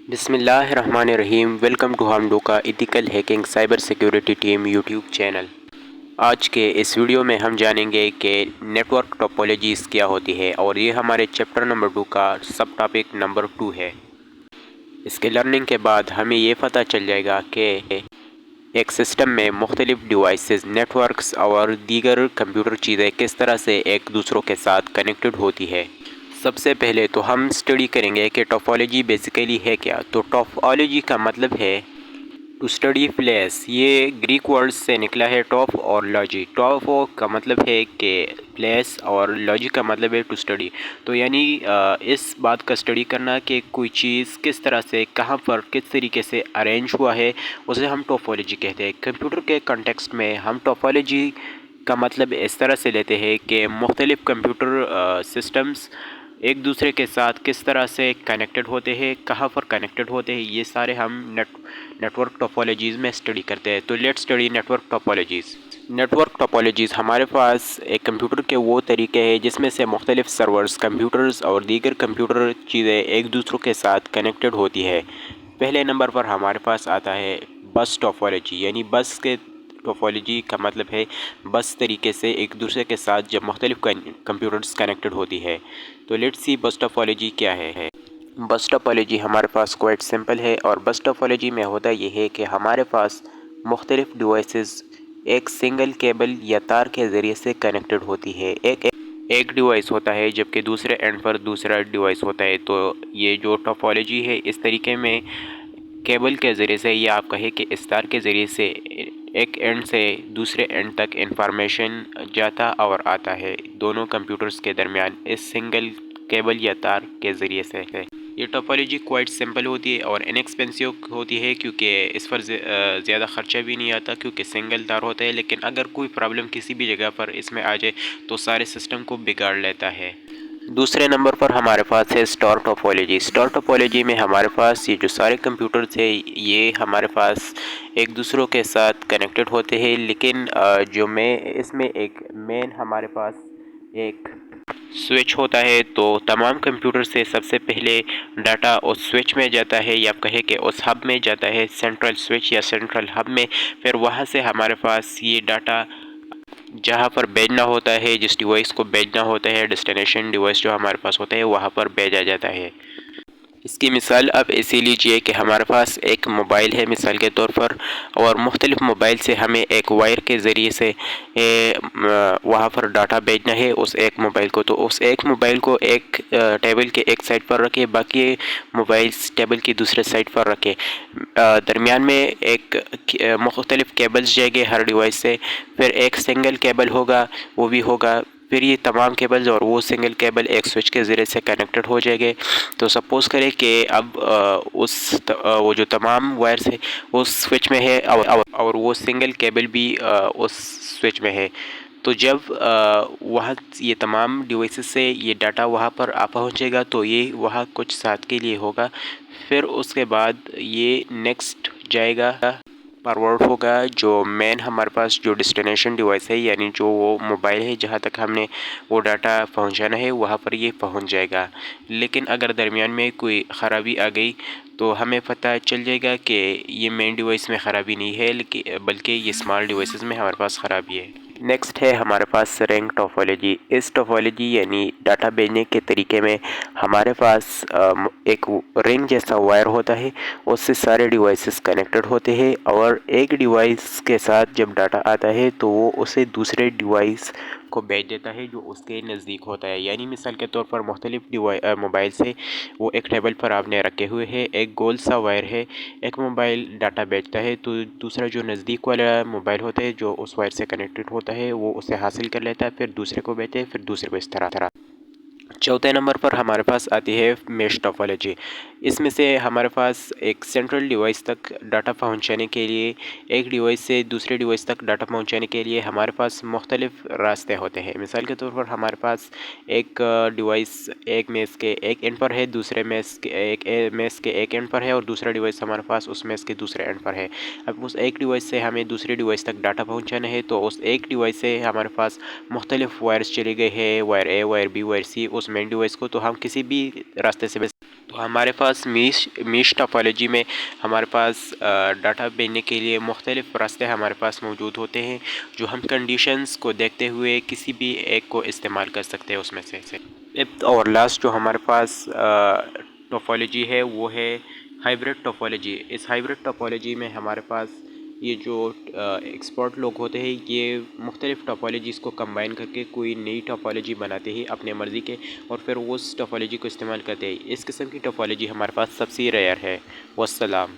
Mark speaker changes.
Speaker 1: بسم اللہ الرحمن الرحیم، ویلکم ٹو ہم ڈوکا ethical hacking cyber security team YouTube channel. آج کے اس ویڈیو میں ہم جانیں گے کہ نیٹ ورک ٹوپولوجیز کیا ہوتی ہے، اور یہ ہمارے چیپٹر نمبر 2 کا سب ٹاپک نمبر 2 ہے۔ اس کے لرننگ کے بعد ہمیں یہ پتہ چل جائے گا کہ ایک سسٹم میں مختلف ڈیوائسز، نیٹ ورکس اور دیگر کمپیوٹر چیزیں کس طرح سے ایک دوسروں کے ساتھ کنیکٹڈ ہوتی ہے۔ سب سے پہلے تو ہم اسٹڈی کریں گے کہ ٹوپولوجی بیسیکلی ہے کیا۔ تو ٹوپولوجی کا مطلب ہے ٹو اسٹڈی پلیس۔ یہ گریک ورڈ سے نکلا ہے، ٹوپ اور لاجی۔ ٹوپو کا مطلب ہے کہ پلیس، اور لاجی کا مطلب ہے ٹو اسٹڈی۔ تو یعنی اس بات کا اسٹڈی کرنا کہ کوئی چیز کس طرح سے، کہاں پر، کس طریقے سے ارینج ہوا ہے، اسے ہم ٹوپولوجی کہتے ہیں۔ کمپیوٹر کے کنٹیکسٹ میں ہم ٹوپولوجی کا مطلب اس طرح سے لیتے ہیں کہ مختلف کمپیوٹر سسٹمز ایک دوسرے کے ساتھ کس طرح سے کنیکٹڈ ہوتے ہیں، کہاں پر کنیکٹڈ ہوتے ہیں، یہ سارے ہم نیٹ ورک ٹوپولوجیز میں اسٹڈی کرتے ہیں۔ تو let study network topologies. Network topologies ہمارے پاس ایک کمپیوٹر کے وہ طریقے ہیں جس میں سے مختلف سرورز، کمپیوٹرز اور دیگر کمپیوٹر چیزیں ایک دوسروں کے ساتھ کنیکٹڈ ہوتی ہے۔ پہلے نمبر پر ہمارے پاس آتا ہے بس ٹوپولوجی، یعنی بس کے ٹوپولوجی کا مطلب ہے بس طریقے سے ایک دوسرے کے ساتھ جب مختلف کمپیوٹرز کنیکٹڈ ہوتی ہے۔ تو لیٹس سی بس ٹوپولوجی کیا ہے۔ بس ٹوپولوجی ہمارے پاس کوائٹ سمپل ہے، اور بس ٹوپولوجی میں ہوتا یہ ہے کہ ہمارے پاس مختلف ڈیوائسز ایک سنگل کیبل یا تار کے ذریعے سے کنیکٹڈ ہوتی ہے۔ ایک ڈیوائس ہوتا ہے جبکہ دوسرے اینڈ پر دوسرا ڈیوائس ہوتا ہے۔ تو یہ جو ٹوپولوجی ہے، اس طریقے میں کیبل کے ذریعے سے، یا آپ کہیں کہ اس تار کے ذریعے سے ایک اینڈ سے دوسرے اینڈ تک انفارمیشن جاتا اور آتا ہے دونوں کمپیوٹرز کے درمیان اس سنگل کیبل یا تار کے ذریعے سے ہے۔ یہ ٹوپولوجی کوائٹ سمپل ہوتی ہے اور انیکسپینسیو ہوتی ہے، کیونکہ اس پر زیادہ خرچہ بھی نہیں آتا، کیونکہ سنگل تار ہوتا ہے۔ لیکن اگر کوئی پرابلم کسی بھی جگہ پر اس میں آ جائے تو سارے سسٹم کو بگاڑ لیتا ہے۔ دوسرے نمبر پر ہمارے پاس ہے اسٹور ٹوپولوجی۔ اسٹور ٹوپولوجی میں ہمارے پاس یہ جو سارے کمپیوٹرز ہیں، یہ ہمارے پاس ایک دوسروں کے ساتھ کنیکٹڈ ہوتے ہیں، لیکن اس میں ایک مین ہمارے پاس ایک سوئچ ہوتا ہے۔ تو تمام کمپیوٹر سے سب سے پہلے ڈاٹا اس سوئچ میں جاتا ہے، یا کہے کہ اس ہب میں جاتا ہے، سینٹرل سوئچ یا سینٹرل ہب میں۔ پھر وہاں سے ہمارے پاس یہ ڈاٹا جہاں پر بھیجنا ہوتا ہے، جس ڈیوائس کو بھیجنا ہوتا ہے، ڈیسٹینیشن ڈیوائس جو ہمارے پاس ہوتا ہے، وہاں پر بھیجا جاتا ہے۔ اس کی مثال اب ایسے لیجئے کہ ہمارے پاس ایک موبائل ہے مثال کے طور پر، اور مختلف موبائل سے ہمیں ایک وائر کے ذریعے سے وہاں پر ڈاٹا بھیجنا ہے اس ایک موبائل کو۔ تو اس ایک موبائل کو ایک ٹیبل کے ایک سائڈ پر رکھے، باقی موبائلز ٹیبل کی دوسرے سائڈ پر رکھے، درمیان میں ایک مختلف کیبلز جائیں گے ہر ڈیوائس سے، پھر ایک سنگل کیبل ہوگا، وہ بھی ہوگا، پھر یہ تمام کیبلز اور وہ سنگل کیبل ایک سوئچ کے ذریعے سے کنیکٹڈ ہو جائے گے۔ تو سپوز کریں کہ اب وہ جو تمام وائرز ہے اس سوئچ میں ہے، اور وہ سنگل کیبل بھی اس سوئچ میں ہے۔ تو جب وہاں یہ تمام ڈیوائسز سے یہ ڈاٹا وہاں پر پہنچے گا، تو یہ وہاں کچھ ساتھ کے لیے ہوگا، پھر اس کے بعد یہ نیکسٹ جائے گا، فارورڈ ہوگا جو مین ہمارے پاس جو ڈیسٹینیشن ڈیوائس ہے، یعنی جو وہ موبائل ہے جہاں تک ہم نے وہ ڈاٹا پہنچانا ہے، وہاں پر یہ پہنچ جائے گا۔ لیکن اگر درمیان میں کوئی خرابی آ گئی تو ہمیں پتہ چل جائے گا کہ یہ مین ڈیوائس میں خرابی نہیں ہے، بلکہ یہ اسمال ڈیوائسز میں ہمارے پاس خرابی ہے۔ نیکسٹ ہے ہمارے پاس رنگ ٹوپولوجی۔ اس ٹوپولوجی یعنی ڈاٹا بھیجنے کے طریقے میں ہمارے پاس ایک رنگ جیسا وائر ہوتا ہے، اس سے سارے ڈیوائسز کنیکٹڈ ہوتے ہیں، اور ایک ڈیوائس کے ساتھ جب ڈاٹا آتا ہے تو وہ اسے دوسرے ڈیوائس کو بھیج دیتا ہے جو اس کے نزدیک ہوتا ہے۔ یعنی مثال کے طور پر مختلف موبائل سے وہ ایک ٹیبل پر آپ نے رکھے ہوئے ہیں، ایک گول سا وائر ہے، ایک موبائل ڈاٹا بھیجتا ہے تو دوسرا جو نزدیک والا موبائل ہوتا ہے جو اس وائر سے کنیکٹڈ ہوتا ہے، وہ اسے حاصل کر لیتا ہے، پھر دوسرے کو بھیجتے ہیں، پھر دوسرے کو اس طرح۔ چوتھے نمبر پر ہمارے پاس آتی ہے میش ٹوپولوجی۔ اس میں سے ہمارے پاس ایک سینٹرل ڈیوائس تک ڈاٹا پہنچانے کے لیے، ایک ڈیوائس سے دوسرے ڈیوائس تک ڈاٹا پہنچانے کے لیے ہمارے پاس مختلف راستے ہوتے ہیں۔ مثال کے طور پر ہمارے پاس ایک ڈیوائس ایک میز کے ایک اینڈ پر ہے، دوسرے میز کے ایک اینڈ پر ہے، اور دوسرا ڈیوائس ہمارے پاس اس میز کے دوسرے اینڈ پر ہے۔ اب اس ایک ڈیوائس سے ہمیں دوسری ڈیوائس تک ڈاٹا پہنچانا ہے، تو اس ایک ڈیوائس سے ہمارے پاس مختلف وائرز چلے گئے ہیں، wire A, wire B, wire C, اس مین ڈیوائس کو، تو ہم کسی بھی راستے سے تو ہمارے پاس میش ٹاپالوجی میں ہمارے پاس ڈاٹا بھیجنے کے لیے مختلف راستے ہمارے پاس موجود ہوتے ہیں، جو ہم کنڈیشنز کو دیکھتے ہوئے کسی بھی ایک کو استعمال کر سکتے ہیں اس میں سے۔ اور لاسٹ جو ہمارے پاس ٹاپالوجی ہے وہ ہے ہائبرڈ ٹاپالوجی۔ اس ہائبرڈ ٹاپالوجی میں ہمارے پاس یہ جو ایکسپرٹ لوگ ہوتے ہیں، یہ مختلف ٹاپالوجیز کو کمبائن کر کے کوئی نئی ٹاپالوجی بناتے ہیں اپنے مرضی کے، اور پھر وہ اس ٹاپالوجی کو استعمال کرتے ہیں۔ اس قسم کی ٹاپالوجی ہمارے پاس سب سے ریئر ہے۔ والسلام۔